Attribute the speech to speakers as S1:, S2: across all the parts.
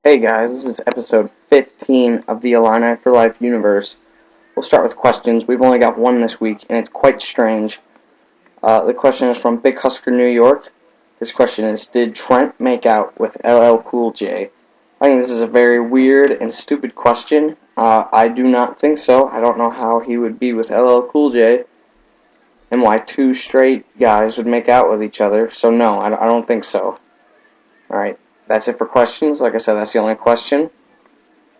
S1: Hey guys, this is episode 15 of the Illini4life Universe. We'll start with questions. We've only got one this week, and it's quite strange. The question is from Big Husker, New York. This question is, did Trent make out with LL Cool J? I think this is a very weird and stupid question. I do not think so. I don't know how he would be with LL Cool J, and why two straight guys would make out with each other. So no, I don't think so. Alright. That's it for questions. Like I said, that's the only question.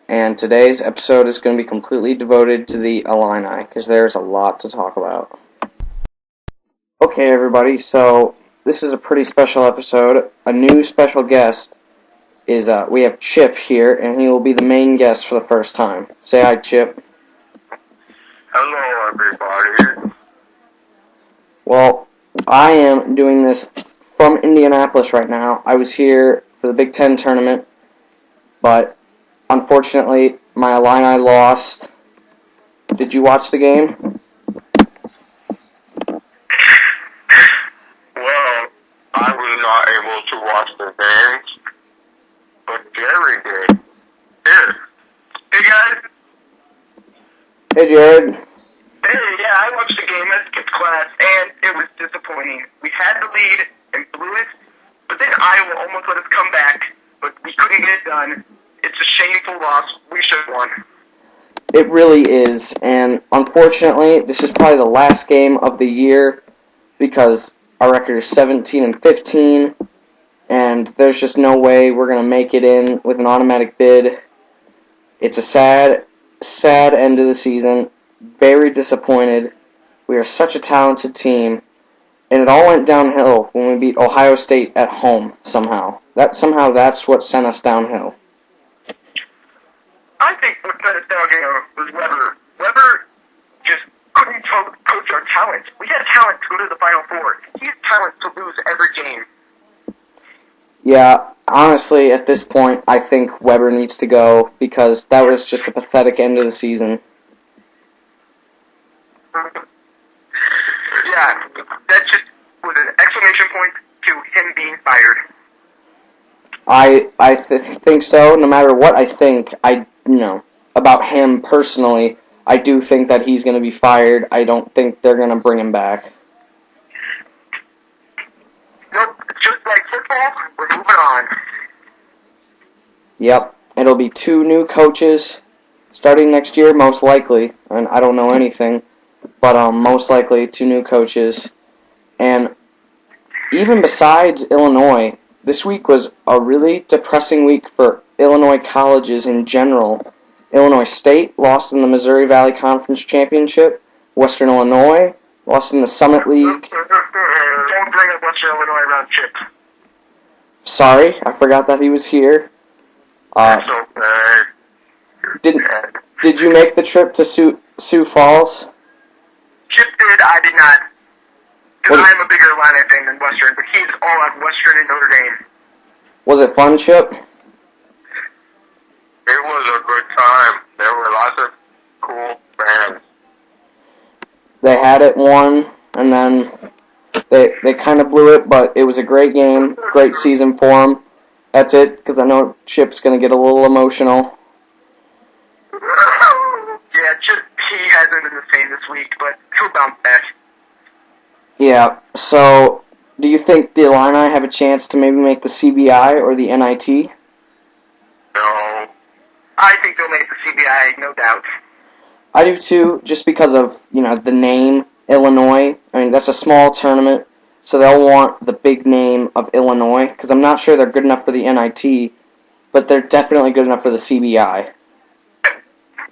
S1: And today's episode is going to be completely devoted to the Illini, because there's a lot to talk about. Okay, everybody, so this is a pretty special episode. A new special guest is, we have Chip here, and he will be the main guest for the first time. Say hi, Chip.
S2: Hello, everybody.
S1: Well, I am doing this from Indianapolis right now. I was here for the Big Ten tournament, but unfortunately, my Illini lost. Did you watch the game?
S2: Well, I was not able to watch the games, but Jerry did. Here. Hey, guys.
S1: Hey, Jared.
S2: Hey, yeah, I watched the game. I skipped class, and it was disappointing. We had the lead and blew it, but then Iowa almost let us come back, but we couldn't get it done. It's a shameful loss. We should have won.
S1: It really is, and unfortunately, this is probably the last game of the year because our record is 17-15, and there's just no way we're going to make it in with an automatic bid. It's a sad, sad end of the season. Very disappointed. We are such a talented team, and it all went downhill when we beat Ohio State at home somehow. That's what sent us downhill.
S2: I think what sent us downhill was Weber. Weber just couldn't coach our talent. We had talent to go to the Final Four. He has talent to lose every game.
S1: Yeah, honestly, at this point, I think Weber needs to go because that was just a pathetic end of the season.
S2: Yeah, that just was an exclamation point to him being fired.
S1: I think so. No matter what I think, about him personally, I do think that he's going to be fired. I don't think they're going to bring him back.
S2: Nope, just like football, we're moving on.
S1: Yep, it'll be two new coaches starting next year, most likely. And I don't know anything, but most likely two new coaches. And even besides Illinois, this week was a really depressing week for Illinois colleges in general. Illinois State lost in the Missouri Valley Conference Championship. Western Illinois lost in the Summit League.
S2: Don't bring up Western Illinois around Chip.
S1: Sorry, I forgot that he was here.
S2: That's okay.
S1: Did you make the trip to Sioux Falls?
S2: Chip did, I did not. Because I'm a bigger Illini fan than Western, but he's all on Western and Notre Dame.
S1: Was it fun, Chip?
S2: It was a good time. There were lots of cool fans.
S1: They had it won, and then they kind of blew it, but it was a great game, great season for them. That's it, because I know Chip's going to get a little emotional.
S2: Yeah, Chip, he hasn't been the same this week, but he'll bounce back.
S1: Yeah, so do you think the Illini have a chance to maybe make the CBI or the NIT?
S2: No. I think they'll make the CBI, no doubt.
S1: I do too, just because of, the name Illinois. I mean, that's a small tournament, so they'll want the big name of Illinois, because I'm not sure they're good enough for the NIT, but they're definitely good enough for the CBI.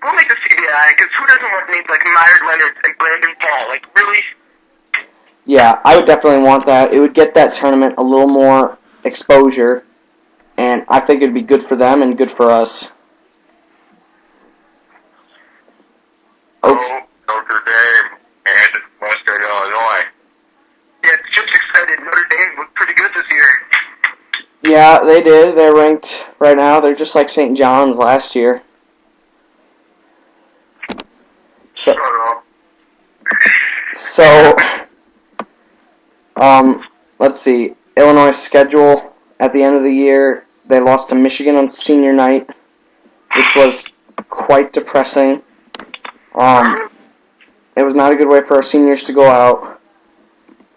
S2: We'll make the CBI, because who doesn't want names like Myers Leonard and Brandon Paul? Like, really?
S1: Yeah, I would definitely want that. It would get that tournament a little more exposure, and I think it would be good for them and good for us.
S2: Okay. Notre Dame and Western Illinois. Yeah, Chip's excited. Notre Dame looked pretty good this year.
S1: Yeah, they did. They're ranked right now. They're just like St. John's last year. So, let's see. Illinois' schedule at the end of the year, They lost to Michigan on senior night, which was quite depressing. It was not a good way for our seniors to go out.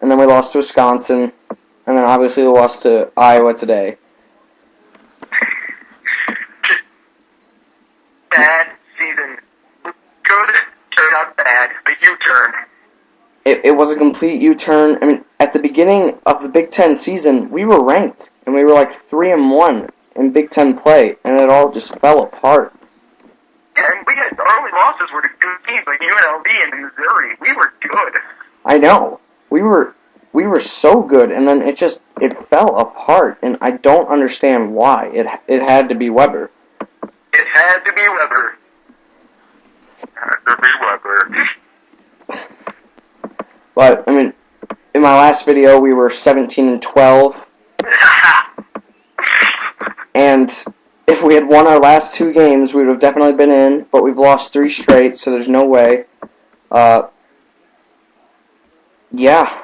S1: And then we lost to Wisconsin, and then obviously we lost to Iowa today.
S2: Bad season. Good, turned out bad. The U-turn.
S1: It was a complete U-turn. I mean, at the beginning of the Big Ten season, we were ranked, and we were like 3-1 in Big Ten play, and it all just fell apart.
S2: Yeah, and we had our only losses were to good teams like UNLV and Missouri. We were good.
S1: I know. We were so good, and then it fell apart, and I don't understand why. It had to be Weber.
S2: It had to be Weber.
S1: But I mean, in my last video, we were 17-12, and if we had won our last 2 games, we would have definitely been in. But we've lost 3 straight, so there's no way. Yeah.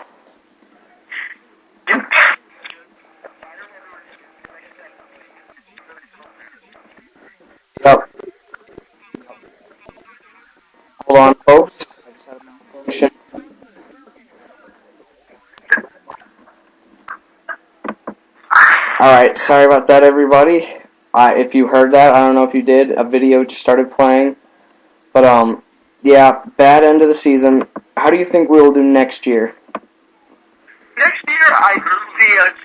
S1: Yep. Hold on, folks. I just had a malfunction. Alright, sorry about that, everybody. If you heard that, I don't know if you did, a video just started playing. But, yeah, bad end of the season. How do you think we will do next year?
S2: Next year, I see us.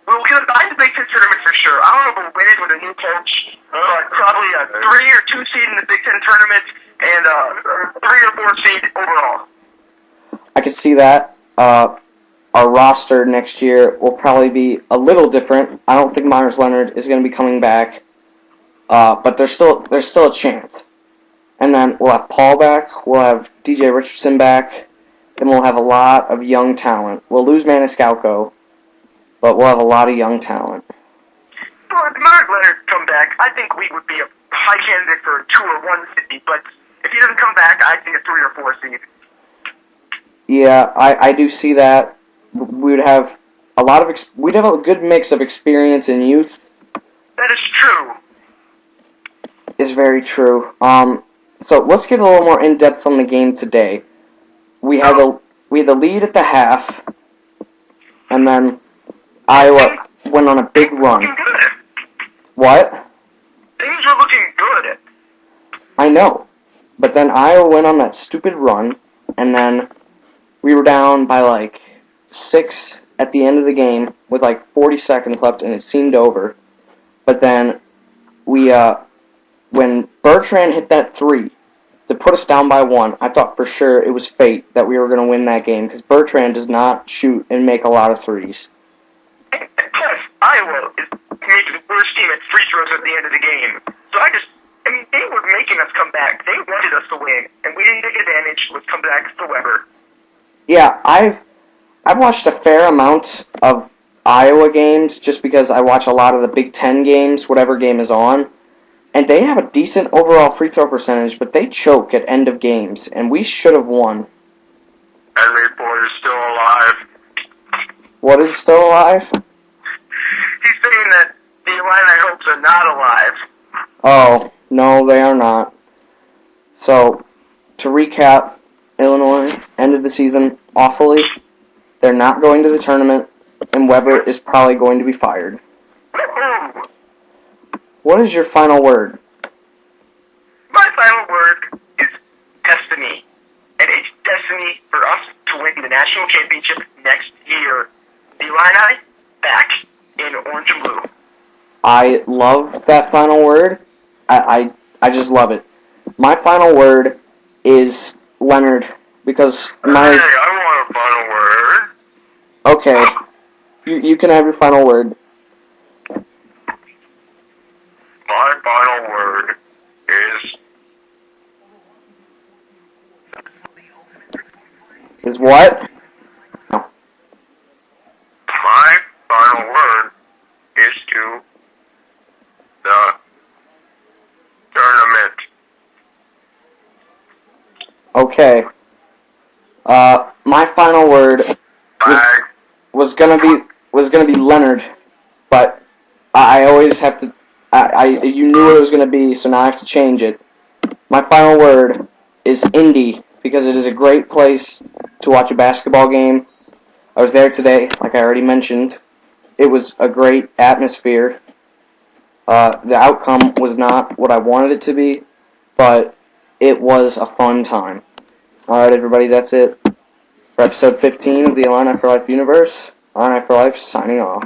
S2: We'll get a back to Big Ten tournament for sure. I don't know if we'll win it with a new coach. Probably a 3 or 2 seed in the Big Ten tournament and a 3 or 4 seed overall.
S1: I could see that. Our roster next year will probably be a little different. I don't think Myers Leonard is going to be coming back, but there's still a chance. And then we'll have Paul back. We'll have DJ Richardson back. And we'll have a lot of young talent. We'll lose Maniscalco, but we'll have a lot of young talent.
S2: Well, if Myers Leonard come back, I think we would be a high candidate for a 2 or 1 seed. But if he doesn't come back, I think a 3 or 4 seed.
S1: Yeah, I do see that. We would have we'd have a good mix of experience and youth.
S2: That is true.
S1: Is very true. So let's get a little more in depth on the game today. We had the lead at the half, and then Iowa went on a big run. What?
S2: Things were looking good.
S1: I know, but then Iowa went on that stupid run, and then we were down by like 6 at the end of the game with like 40 seconds left, and it seemed over. But then when Bertrand hit that 3 to put us down by 1, I thought for sure it was fate that we were going to win that game because Bertrand does not shoot and make a lot of threes.
S2: And plus, Iowa is maybe the worst team at free throws at the end of the game. So they were making us come back. They wanted us to win, and we didn't take advantage. Let's come back for Weber.
S1: Yeah, I've watched a fair amount of Iowa games just because I watch a lot of the Big Ten games, whatever game is on. And they have a decent overall free throw percentage, but they choke at end of games, and we should have won.
S2: Henry Ford is still alive.
S1: What is still alive?
S2: He's saying that the Illini hopes are not alive.
S1: Oh, no, they are not. So, to recap, Illinois ended the season awfully. They're not going to the tournament, and Weber is probably going to be fired.
S2: Woo-hoo.
S1: What is your final word?
S2: My final word is destiny. And it's destiny for us to win the national championship next year. The Illini back in orange and blue.
S1: I love that final word. I just love it. My final word is Leonard, because my...
S2: Hey, I want a final word.
S1: Okay, you can have your final word.
S2: My final word
S1: Is what? No.
S2: My final word is to the tournament.
S1: Okay. My final word was gonna be Leonard, but I always have to. You knew what it was going to be, so now I have to change it. My final word is Indy, because it is a great place to watch a basketball game. I was there today, like I already mentioned. It was a great atmosphere. The outcome was not what I wanted it to be, but it was a fun time. Alright, everybody, that's it for episode 15 of the Illini4life Universe. Illini4life signing off.